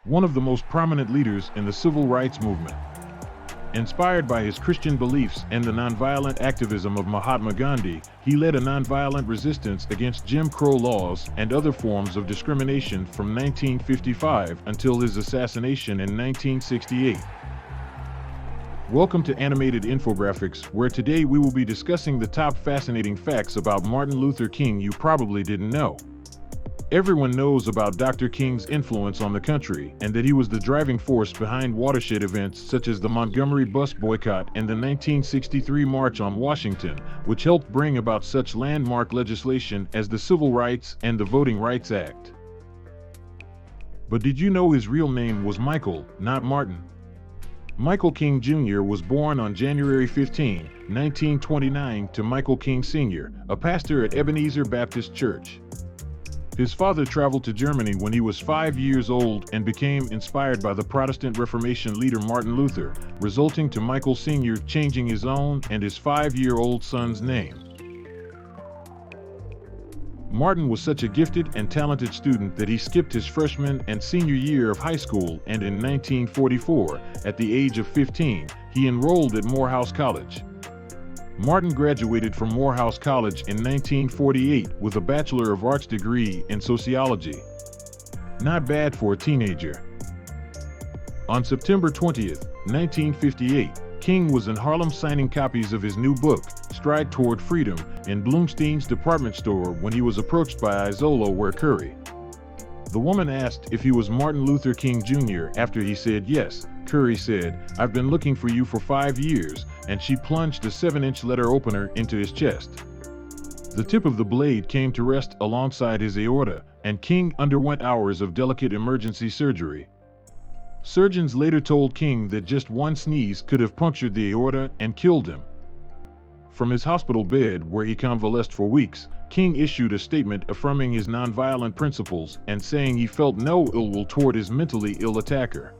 one of the most prominent leaders in the civil rights movement. Inspired by his Christian beliefs and the nonviolent activism of Mahatma Gandhi, he led a nonviolent resistance against Jim Crow laws and other forms of discrimination from 1955 until his assassination in 1968. Welcome to Animated Infographics, where today we will be discussing the top fascinating facts about Martin Luther King you probably didn't know. Everyone knows about Dr. King's influence on the country and that he was the driving force behind watershed events such as the Montgomery bus boycott and the 1963 March on Washington, which helped bring about such landmark legislation as the Civil Rights and the Voting Rights Act. But did you know his real name was Michael, not Martin? Michael King Jr. was born on January 15, 1929 to Michael King Sr., a pastor at Ebenezer Baptist Church. His father traveled to Germany when he was 5 years old and became inspired by the Protestant Reformation leader Martin Luther, resulting to Michael Sr. changing his own and his 5-year-old son's name. Martin was such a gifted and talented student that he skipped his freshman and senior year of high school, and in 1944, at the age of 15, he enrolled at Morehouse College. Martin graduated from Morehouse College in 1948 with a Bachelor of Arts degree in sociology. Not bad for a teenager. On September 20th, 1958, King was in Harlem signing copies of his new book, Stride Toward Freedom, in Bloomstein's department store when he was approached by Izola Ware Curry. The woman asked if he was Martin Luther King Jr. After he said yes, Curry said, "I've been looking for you for 5 years," and she plunged a 7-inch letter opener into his chest. The tip of the blade came to rest alongside his aorta, and King underwent hours of delicate emergency surgery. Surgeons later told King that just one sneeze could have punctured the aorta and killed him. From his hospital bed, where he convalesced for weeks, King issued a statement affirming his nonviolent principles and saying he felt no ill will toward his mentally ill attacker.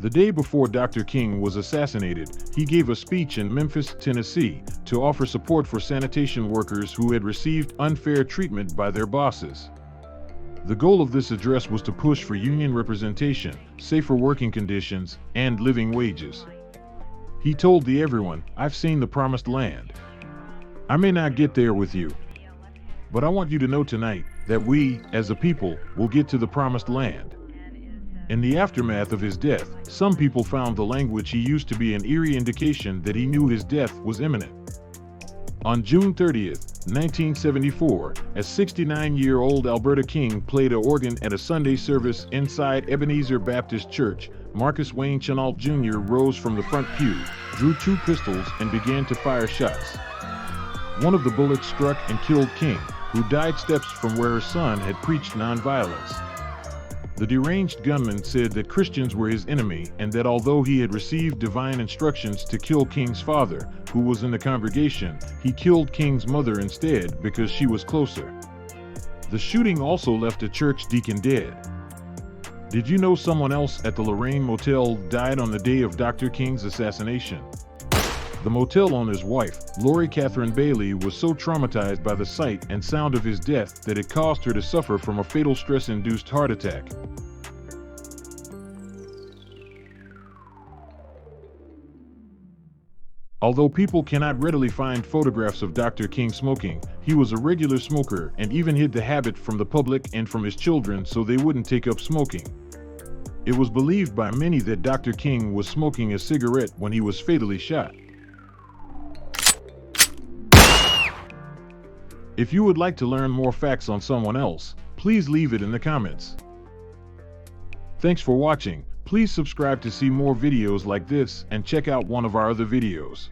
The day before Dr. King was assassinated, he gave a speech in Memphis, Tennessee, to offer support for sanitation workers who had received unfair treatment by their bosses. The goal of this address was to push for union representation, safer working conditions, and living wages. He told the everyone, "I've seen the promised land. I may not get there with you, but I want you to know tonight that we, as a people, will get to the promised land." In the aftermath of his death, some people found the language he used to be an eerie indication that he knew his death was imminent. On June 30th, 1974, as 69-year-old Alberta King played an organ at a Sunday service inside Ebenezer Baptist Church, Marcus Wayne Chenault Jr. rose from the front pew, drew 2 pistols, and began to fire shots. One of the bullets struck and killed King, who died steps from where her son had preached nonviolence. The deranged gunman said that Christians were his enemy and that although he had received divine instructions to kill King's father, who was in the congregation, he killed King's mother instead because she was closer. The shooting also left a church deacon dead. Did you know someone else at the Lorraine Motel died on the day of Dr. King's assassination? The motel owner's wife, Lori Catherine Bailey, was so traumatized by the sight and sound of his death that it caused her to suffer from a fatal stress-induced heart attack. Although people cannot readily find photographs of Dr. King smoking, he was a regular smoker and even hid the habit from the public and from his children so they wouldn't take up smoking. It was believed by many that Dr. King was smoking a cigarette when he was fatally shot. If you would like to learn more facts on someone else, please leave it in the comments. Thanks for watching. Please subscribe to see more videos like this and check out one of our other videos.